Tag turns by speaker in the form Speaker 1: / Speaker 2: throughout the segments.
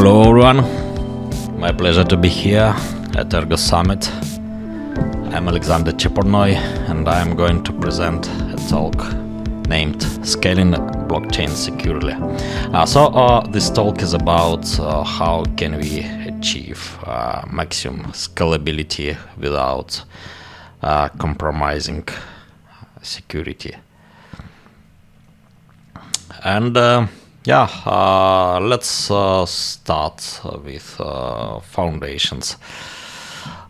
Speaker 1: Hello everyone, my pleasure to be here at Ergo Summit. I'm Alex Chepurnoy and I'm going to present a talk named Scaling Blockchain Securely. This talk is about how can we achieve maximum scalability without compromising security. And let's start with foundations.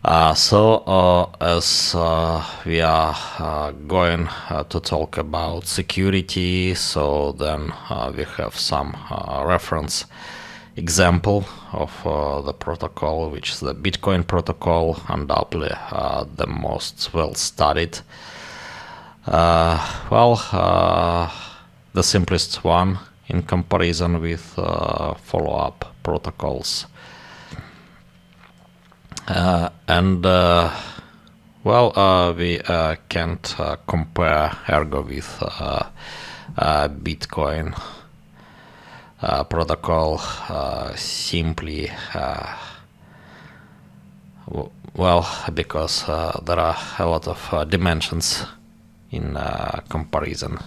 Speaker 1: As we are going to talk about security, so then we have some reference example of the protocol, which is the Bitcoin protocol, undoubtedly the most well studied. The simplest one in comparison with follow-up protocols. We can't compare Ergo with Bitcoin protocol simply because there are a lot of dimensions in comparison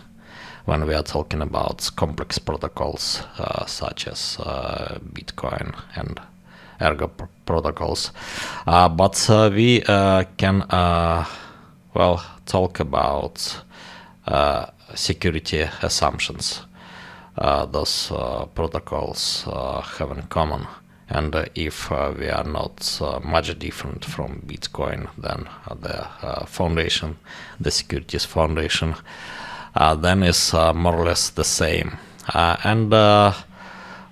Speaker 1: when we are talking about complex protocols such as Bitcoin and Ergo protocols. But we can talk about security assumptions those protocols have in common. And if we are not much different from Bitcoin than the foundation, the securities foundation, then is more or less the same.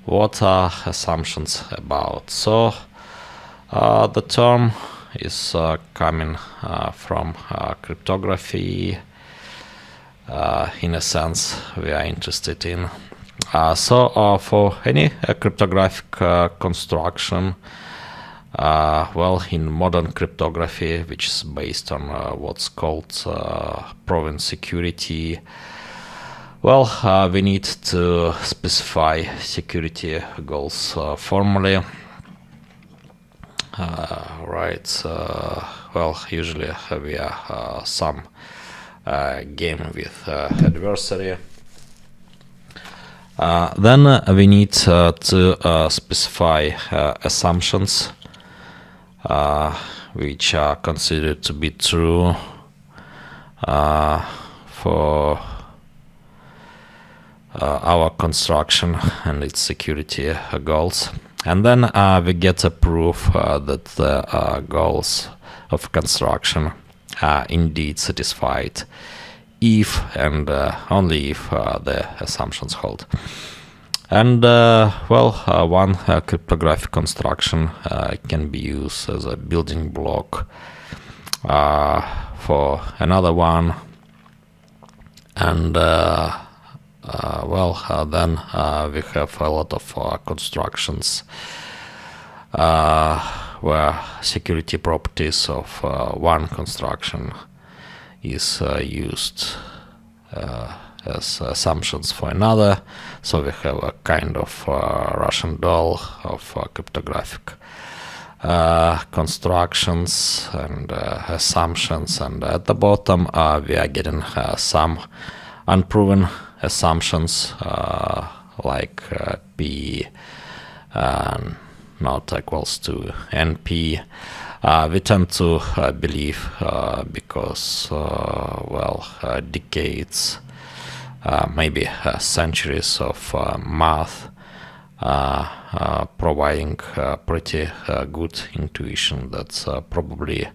Speaker 1: What are assumptions about? So the term is coming from cryptography. In a sense, we are interested in. For any cryptographic construction, in modern cryptography, which is based on what's called proven security, we need to specify security goals formally. Usually we are some game with adversary. Then we need to specify assumptions which are considered to be true for our construction and its security goals. And then we get a proof that the goals of construction are indeed satisfied if and only if the assumptions hold. And one cryptographic construction can be used as a building block for another one. And then we have a lot of constructions where security properties of one construction is used as assumptions for another. So we have a kind of Russian doll of cryptographic constructions and assumptions, and at the bottom we are getting some unproven assumptions like P not equals to NP. We tend to believe because decades, maybe centuries of math providing pretty good intuition that probably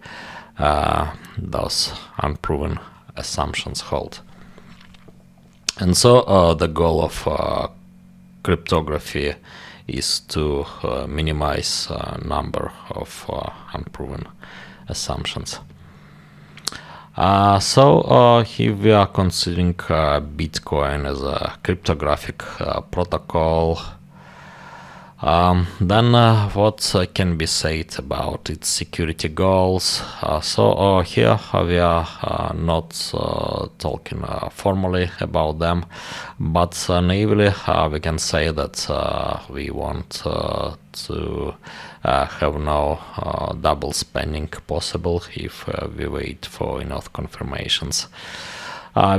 Speaker 1: those unproven assumptions hold. And so the goal of cryptography is to minimize number of unproven assumptions. Here we are considering Bitcoin as a cryptographic protocol. Then what can be said about its security goals? Here we are not talking formally about them, but naively we can say that we want to have no double spending possible if we wait for enough confirmations.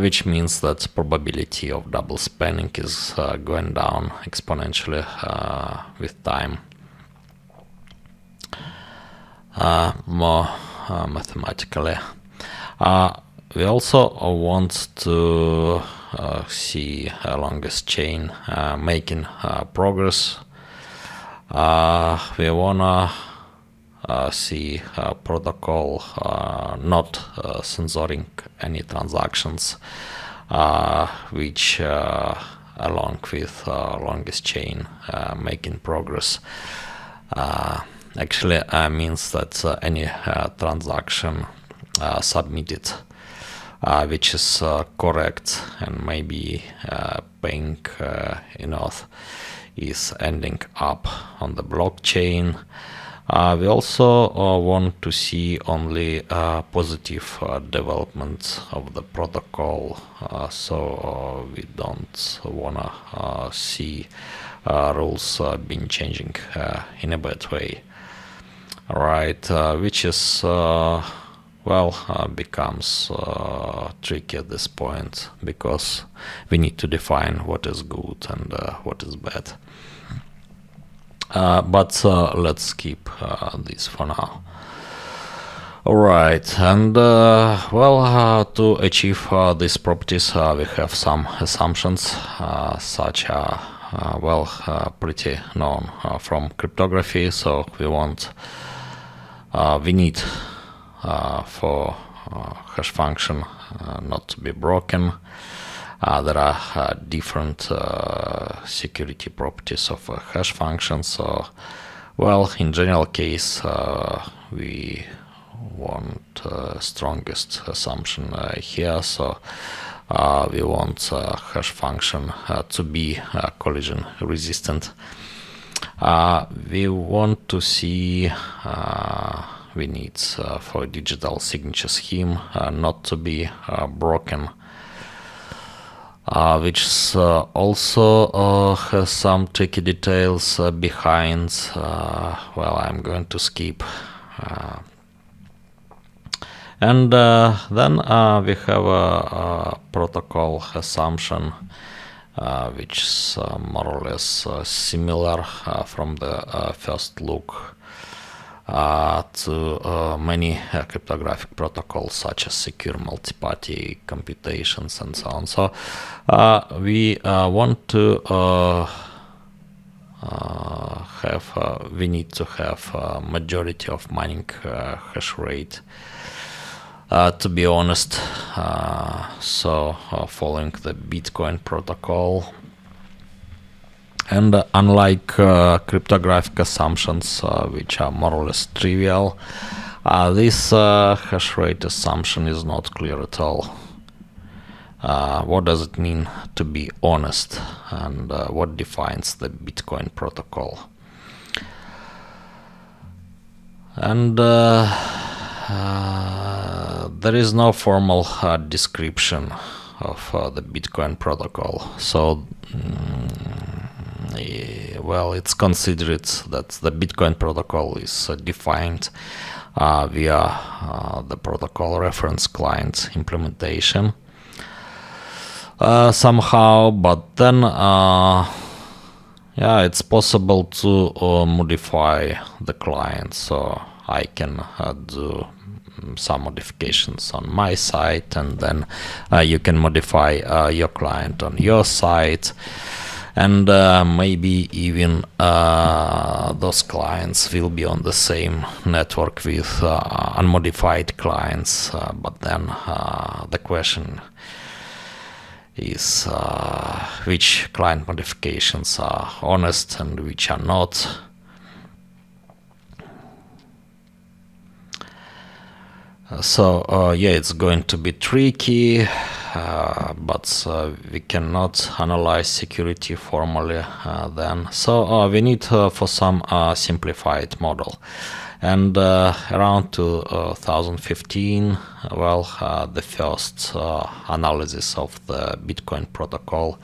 Speaker 1: Which means that probability of double spending is going down exponentially with time. More mathematically. We also want to see longest chain making progress. We wanna see protocol not censoring any transactions, which along with longest chain making progress actually means that any transaction submitted which is correct and maybe paying enough is ending up on the blockchain. We also want to see only positive development of the protocol, so we don't wanna see rules being changing in a bad way. Right, which is becomes tricky at this point because we need to define what is good and what is bad. But let's keep this for now. Alright, and to achieve these properties we have some assumptions such pretty known from cryptography. So we need for hash function not to be broken. There are different security properties of a hash function. So, in general case, we want strongest assumption here. So, we want hash function to be collision resistant. We want to see we need for digital signature scheme not to be broken. Which also has some tricky details behind. I'm going to skip. And then we have a protocol assumption, which is more or less similar from the first look to many cryptographic protocols such as secure multi-party computations and so on. So we want to we need to have a majority of mining hash rate. To be honest, following the Bitcoin protocol. And unlike cryptographic assumptions, which are more or less trivial, this hash rate assumption is not clear at all. What does it mean to be honest, and what defines the Bitcoin protocol? And there is no formal description of the Bitcoin protocol. So it's considered that the Bitcoin protocol is defined via the protocol reference client implementation somehow, but then it's possible to modify the client. So I can do some modifications on my side, and then you can modify your client on your side. And maybe even those clients will be on the same network with unmodified clients. But then the question is which client modifications are honest and which are not. It's going to be tricky. but we cannot analyze security formally then. So we need for some simplified model. And around 2015, the first analysis of the Bitcoin protocol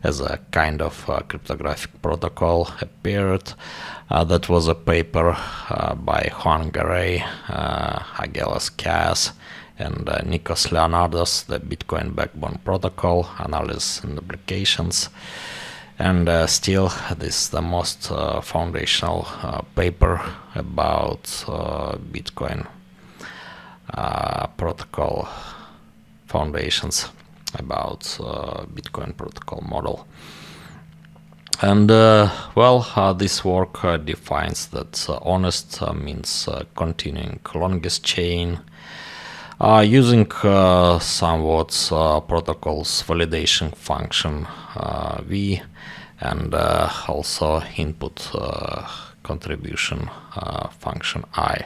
Speaker 1: as a kind of cryptographic protocol appeared. That was a paper by Juan Garay, Agelas Cas, and Nikos Leonardos, the Bitcoin Backbone Protocol, Analysis and Applications. And still, this is the most foundational paper about Bitcoin protocol foundations, about Bitcoin protocol model. And this work defines that honest means continuing longest chain, using somewhat protocol's validation function V, and also input contribution function I.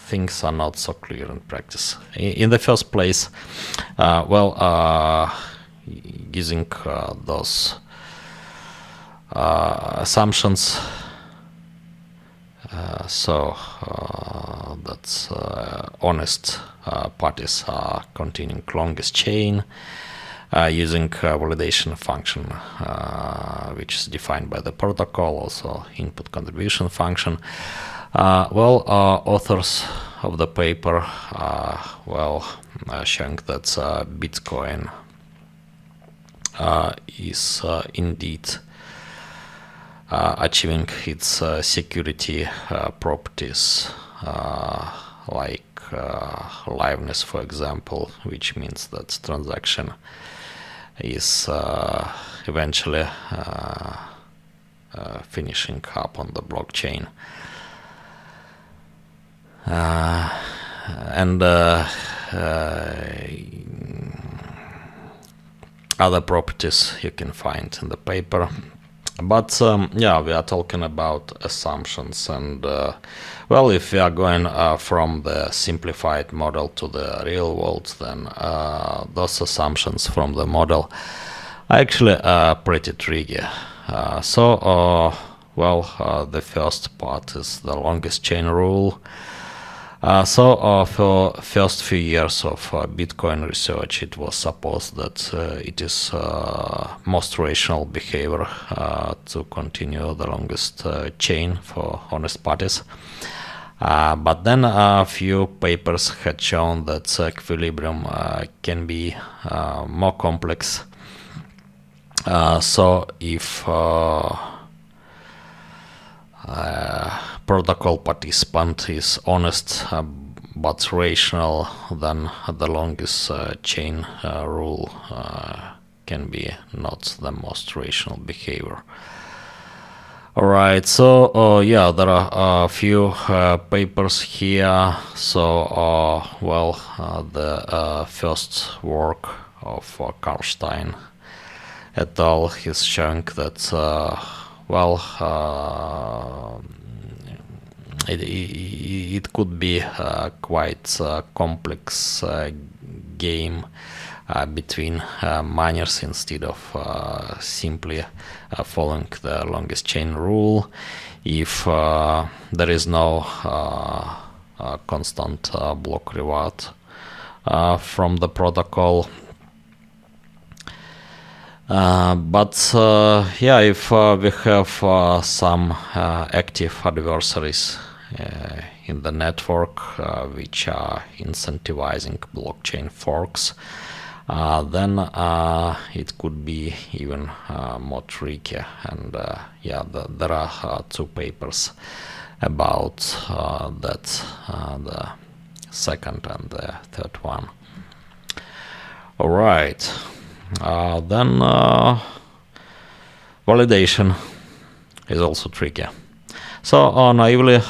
Speaker 1: Things are not so clear in practice. In the first place, using those assumptions, that's honest parties are continuing longest chain using validation function, which is defined by the protocol, also input contribution function. Authors of the paper showing that Bitcoin is indeed achieving its security properties, like liveness, for example, which means that transaction is eventually finishing up on the blockchain. And other properties you can find in the paper. But we are talking about assumptions, and if we are going from the simplified model to the real world, then those assumptions from the model are actually pretty tricky. The first part is the longest chain rule. For first few years of Bitcoin research, it was supposed that it is most rational behavior to continue the longest chain for honest parties. But then a few papers had shown that equilibrium can be more complex. If protocol participant is honest but rational, then the longest chain rule can be not the most rational behavior. Alright, there are a few papers here. The first work of Karlstein et al. Is showing that it could be quite a complex game between miners instead of simply following the longest chain rule. If there is no constant block reward from the protocol. If we have some active adversaries in the network which are incentivizing blockchain forks, then it could be even more tricky. And there are two papers about that, the second and the third one. All right. Then validation is also tricky. Naively,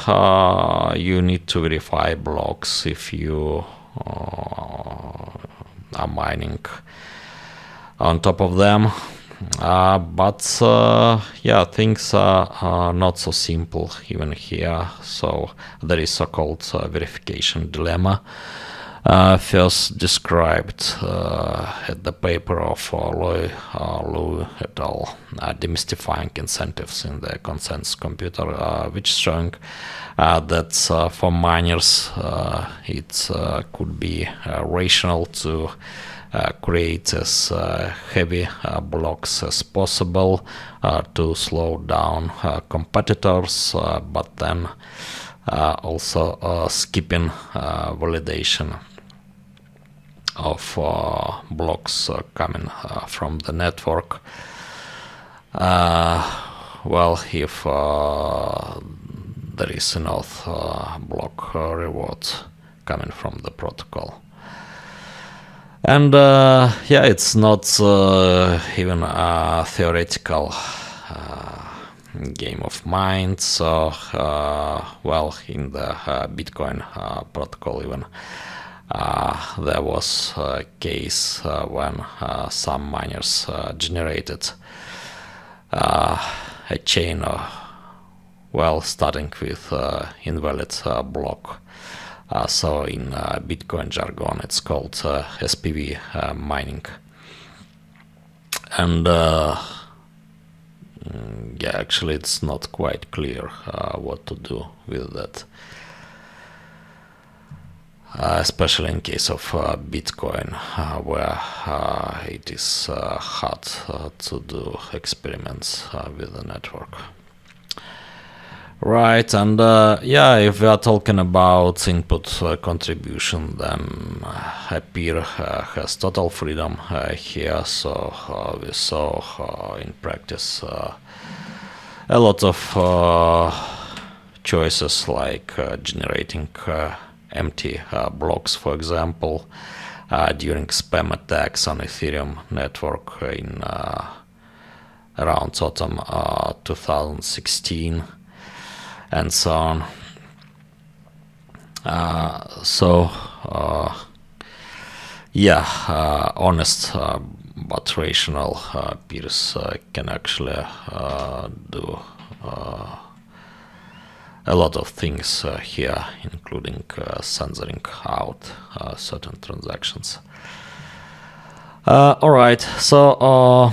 Speaker 1: you need to verify blocks if you are mining on top of them. But yeah, things are not so simple even here. So there is so-called verification dilemma. First described at the paper of Liu et al. Demystifying incentives in the consensus computer, which showing that for miners it could be rational to create as heavy blocks as possible to slow down competitors, but then also skipping validation of blocks coming from the network. Well, if there is enough block reward coming from the protocol. And yeah, it's not even a theoretical game of mind. So, well, in the Bitcoin protocol even there was a case when some miners generated a chain, well, starting with invalid block. So in Bitcoin jargon, it's called SPV mining. And yeah, actually, it's not quite clear what to do with that. Especially in case of Bitcoin, where it is hard to do experiments with the network. Right, and yeah, if we are talking about input contribution, then a peer has total freedom here. So we saw in practice a lot of choices like generating empty blocks, for example, during spam attacks on Ethereum network in around autumn 2016. And so on. Yeah, honest but rational peers can actually do a lot of things here, including censoring out certain transactions. All right, so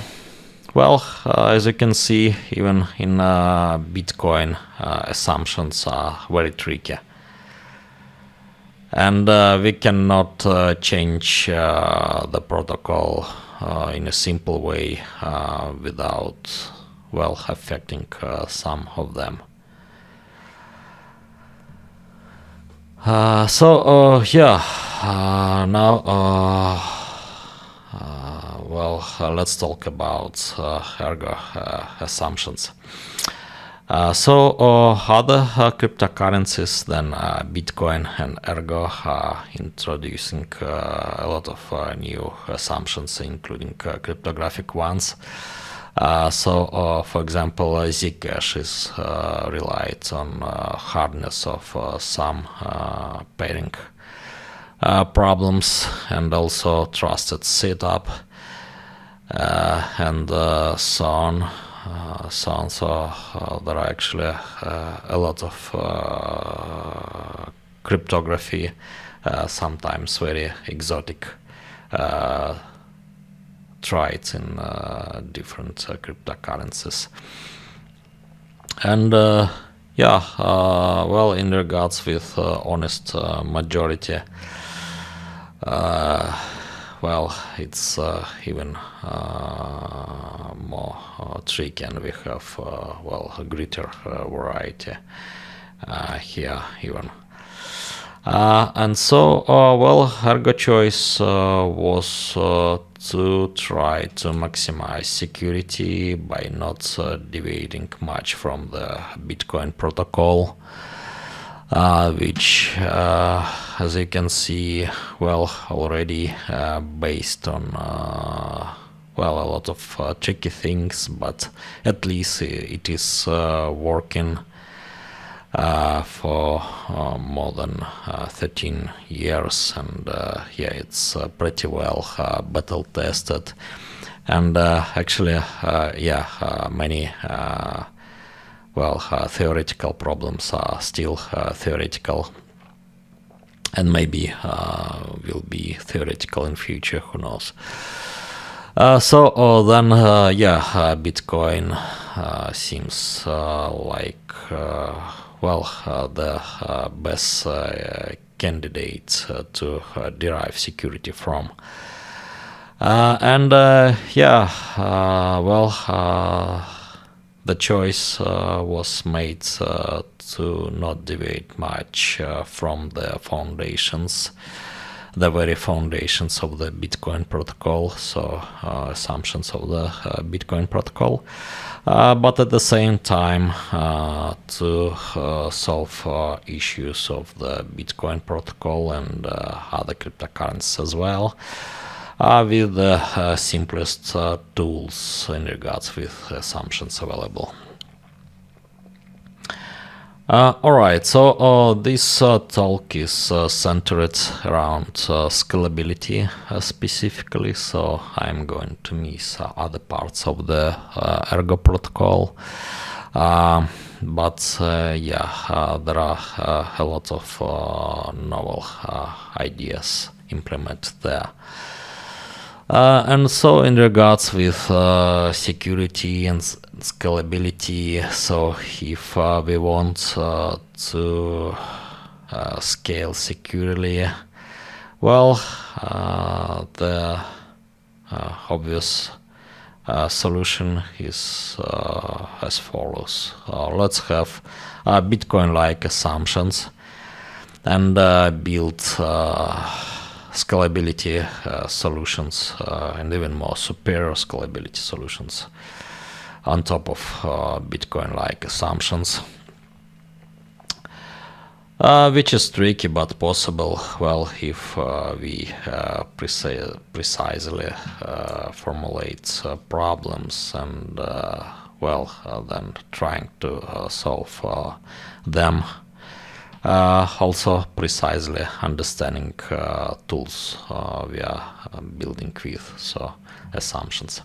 Speaker 1: well, as you can see, even in Bitcoin, assumptions are very tricky. And we cannot change the protocol in a simple way without, well, affecting some of them. Yeah, now well, let's talk about Ergo Assumptions. Other cryptocurrencies than Bitcoin and Ergo are introducing a lot of new assumptions, including cryptographic ones. For example, Zcash is relied on hardness of some pairing problems and also trusted setup. And so on. So there are actually a lot of cryptography, sometimes very exotic traits in different cryptocurrencies. And yeah, well, in regards with honest majority, well, it's even more tricky, and we have well, a greater variety here even. And so, well, Ergo choice was to try to maximize security by not deviating much from the Bitcoin protocol. Which, as you can see, well, already based on, well, a lot of tricky things, but at least it is working for more than 13 years, and yeah, it's pretty well battle tested. And actually, many theoretical problems are still theoretical, and maybe will be theoretical in future. Who knows? Bitcoin seems like the best candidate to derive security from. The choice was made to not deviate much from the foundations, the very foundations of the Bitcoin protocol, so assumptions of the Bitcoin protocol, but at the same time to solve issues of the Bitcoin protocol and other cryptocurrencies as well, with the simplest tools in regards with assumptions available. Alright, so this talk is centered around scalability specifically, so I'm going to miss other parts of the Ergo protocol. There are a lot of novel ideas implemented there. And so in regards with security and scalability, so if we want to scale securely, well, the obvious solution is as follows. Let's have Bitcoin-like assumptions and build scalability solutions and even more superior scalability solutions on top of Bitcoin-like assumptions, which is tricky but possible, well, if we precisely formulate problems and then trying to solve them. Also precisely understanding tools we are building with, so assumptions.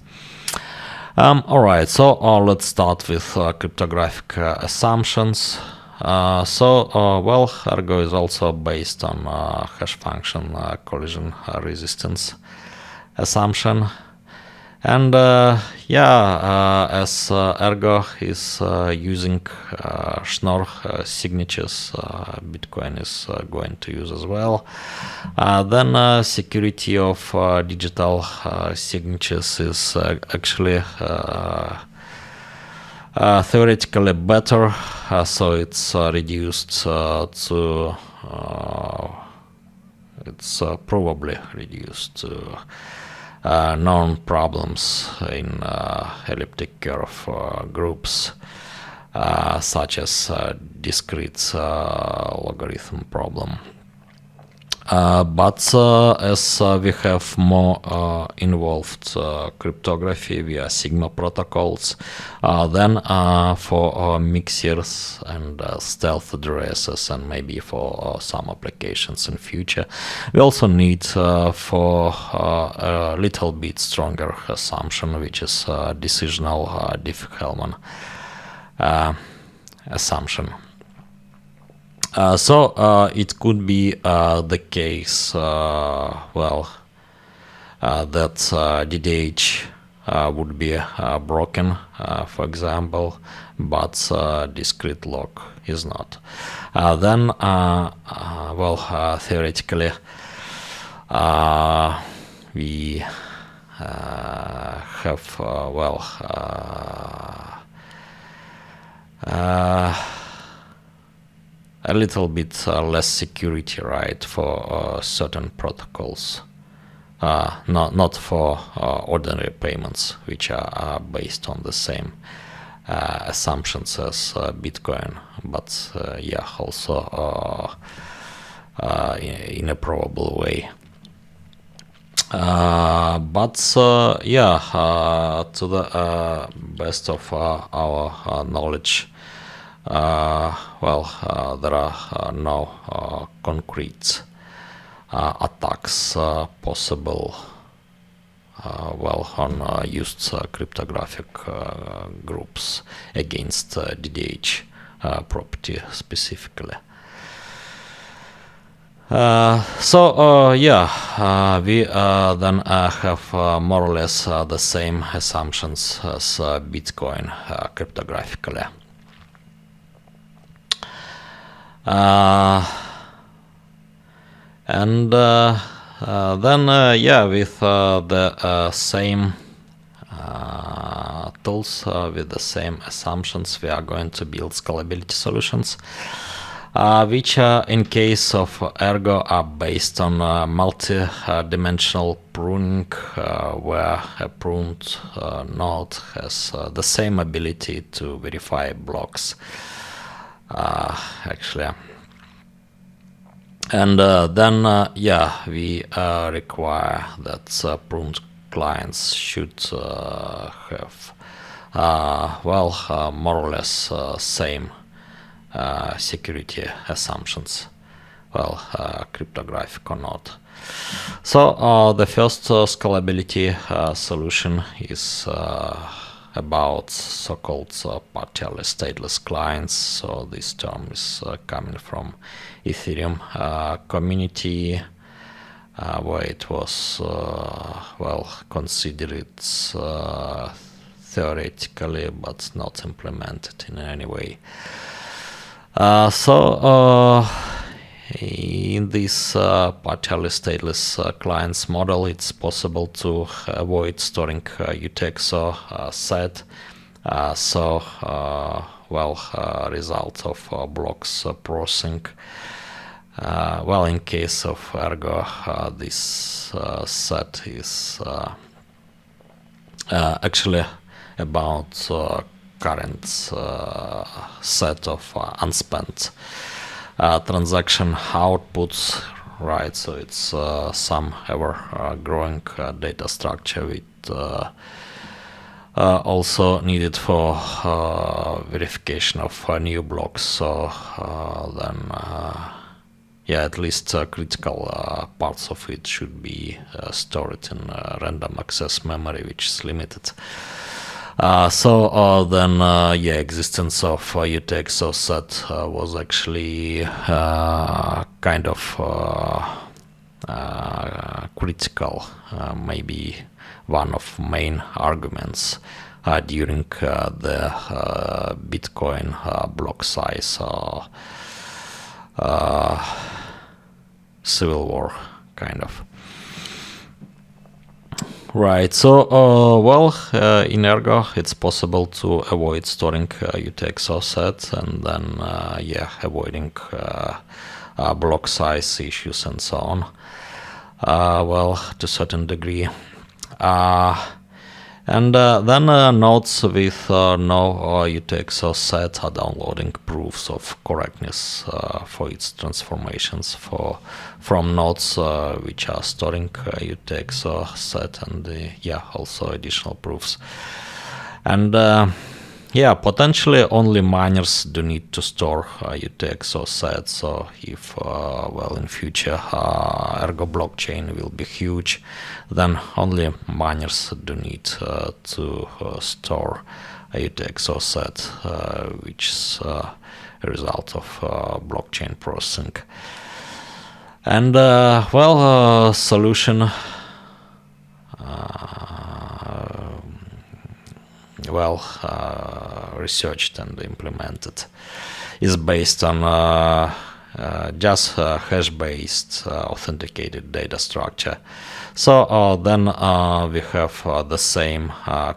Speaker 1: Alright, so let's start with cryptographic assumptions. Ergo is also based on hash function collision resistance assumption. And as Ergo is using Schnorr signatures, Bitcoin is going to use as well. Then security of digital signatures is actually theoretically better, so it's reduced to it's probably reduced to known problems in elliptic curve groups, such as discrete logarithm problem. But as we have more involved cryptography via Sigma protocols, then for mixers and stealth addresses, and maybe for some applications in future, we also need for a little bit stronger assumption, which is decisional Diffie-Hellman assumption. It could be the case, that DDH would be broken, for example, but discrete lock is not. Then, theoretically, we have, a little bit less security, right, for certain protocols, not for ordinary payments, which are based on the same assumptions as Bitcoin, but also in a probable way. To the best of our knowledge, there are no concrete attacks possible on used cryptographic groups against DDH property specifically. We then have more or less the same assumptions as Bitcoin cryptographically. With the same tools, with the same assumptions, we are going to build scalability solutions, which in case of Ergo are based on multi-dimensional pruning, where a pruned node has the same ability to verify blocks, actually. And we require that pruned clients should have more or less same security assumptions, cryptographic or not. So the first scalability solution is about so-called partially stateless clients. So this term is coming from Ethereum community, where it was considered theoretically but not implemented in any way. In this partially stateless clients model, it's possible to avoid storing UTXO set. Result of blocks processing. In case of Ergo, this set is actually about current set of unspent transaction outputs, right? So it's some ever growing data structure with also needed for verification of new blocks. So at least critical parts of it should be stored in random access memory, which is limited. Existence of UTXO set was actually kind of critical, maybe one of main arguments during the Bitcoin block size civil war, kind of. Right, so in Ergo it's possible to avoid storing UTXO set and then avoiding block size issues and so on, to a certain degree. Then nodes with no UTXO set are downloading proofs of correctness for its transformations from nodes which are storing UTXO set, and also additional proofs. And potentially only miners do need to store UTXO set. So if in future Ergo blockchain will be huge, then only miners do need to store a UTXO set, which is a result of blockchain processing. And solution researched and implemented is based on just hash-based authenticated data structure. So then we have the same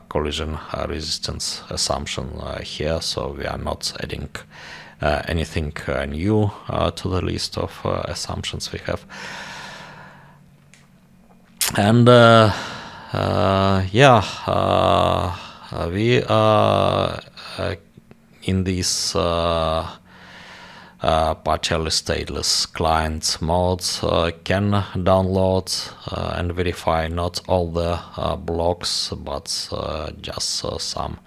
Speaker 1: collision resistance assumption here. So we are not adding anything new to the list of assumptions we have. And we in these partially stateless client modes can download and verify not all the blocks, but just some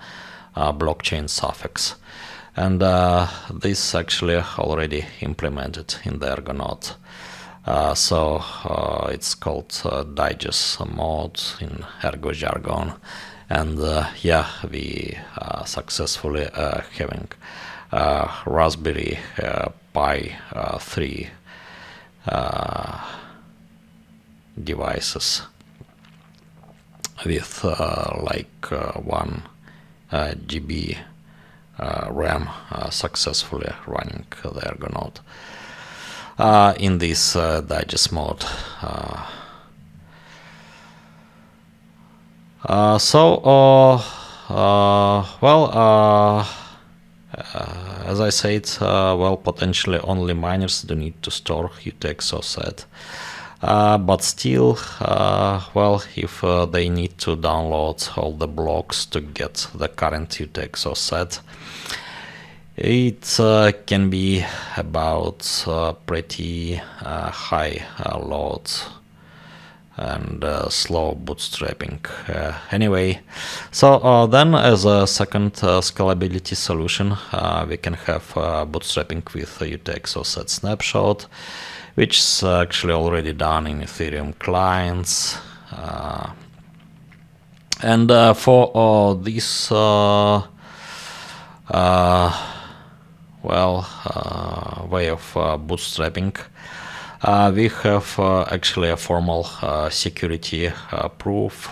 Speaker 1: blockchain suffix. And this actually already implemented in the Ergo node. It's called digest mode in Ergo jargon, and yeah, we successfully having Raspberry Pi 3 devices with like 1 GB RAM successfully running the Ergo node in this digest mode. As I said, potentially only miners do need to store UTXO set. But still, if they need to download all the blocks to get the current UTXO set, it can be about pretty high load and slow bootstrapping. Anyway, then as a second scalability solution, we can have bootstrapping with UTXO set snapshot, which is actually already done in Ethereum clients. And for this way of bootstrapping, we have actually a formal security proof,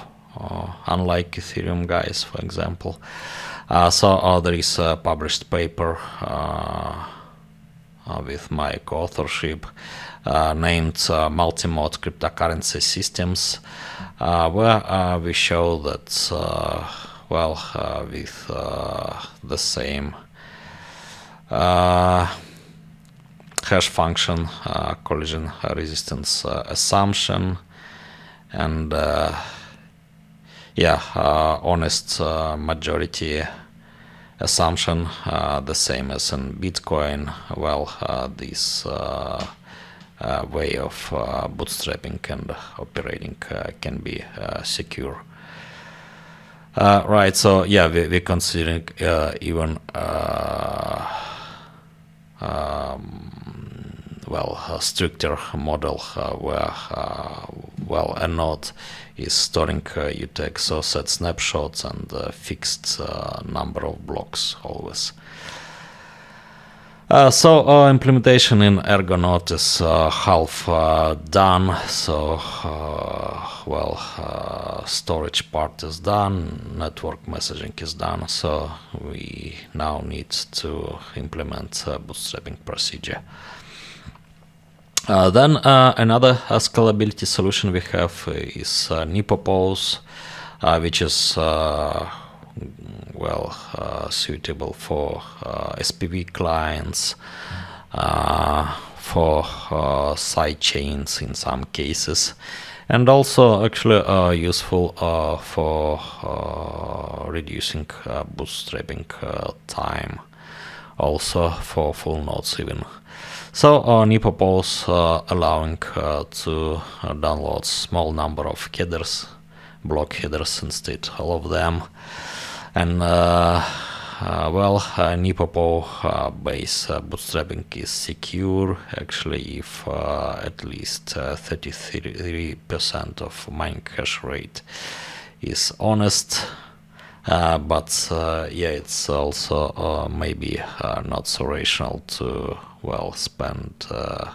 Speaker 1: unlike Ethereum guys, for example. There is a published paper with my co-authorship named Multi-Mode Cryptocurrency Systems, where we show that with the same hash function collision resistance assumption and honest majority assumption, the same as in Bitcoin. This way of bootstrapping and operating can be secure. Right, so yeah, we're considering even a stricter model where a node is storing UTXO set snapshots and a fixed number of blocks always. Implementation in Ergo node is half done. Storage part is done, network messaging is done. So we now need to implement bootstrapping procedure. Then another scalability solution we have is Nipopose, which is suitable for SPV clients, for side chains in some cases, and also actually useful for reducing bootstrapping time, also for full nodes even. So Nipopose allowing to download small number of headers, block headers instead all of them. And Nipopo base bootstrapping is secure actually if at least 33% of mining hash rate is honest. But it's also maybe not so rational to spend a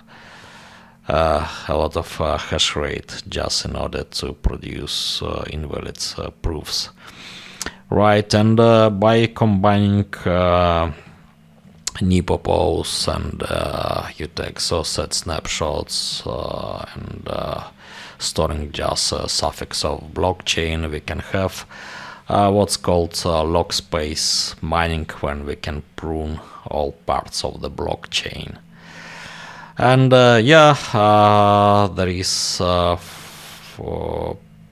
Speaker 1: lot of hash rate just in order to produce invalid proofs. Right, and by combining Nipopose and UTXO set snapshots and storing just a suffix of blockchain, we can have what's called lock space mining, when we can prune all parts of the blockchain. And there is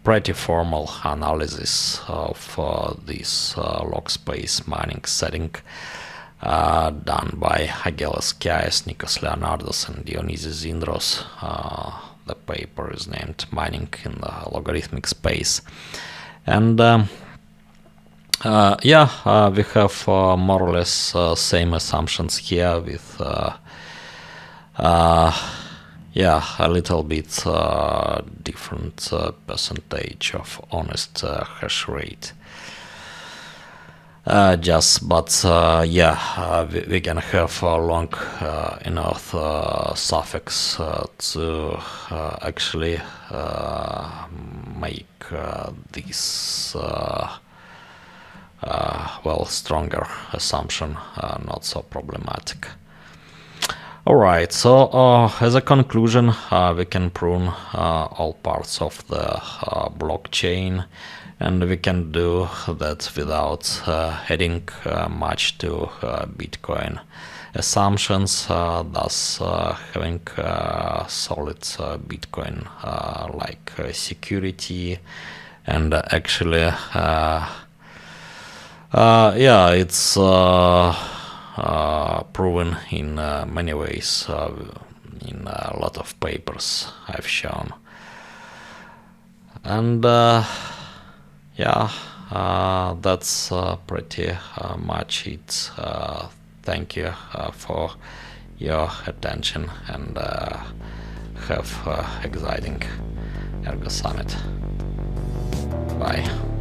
Speaker 1: pretty formal analysis of this lock space mining setting done by Agelas Kias, Nikos Leonardos, and Dionysios Zindros. The paper is named Mining in the Logarithmic Space. And we have more or less same assumptions here with yeah, a little bit different percentage of honest hash rate. We can have a long enough suffix to actually make this stronger assumption not so problematic. Alright, so as a conclusion, we can prune all parts of the blockchain, and we can do that without adding much to Bitcoin assumptions, thus having solid Bitcoin like security, and actually it's proven in many ways in a lot of papers I've shown. And that's pretty much it. Thank you for your attention, and have exciting Ergo Summit. Bye.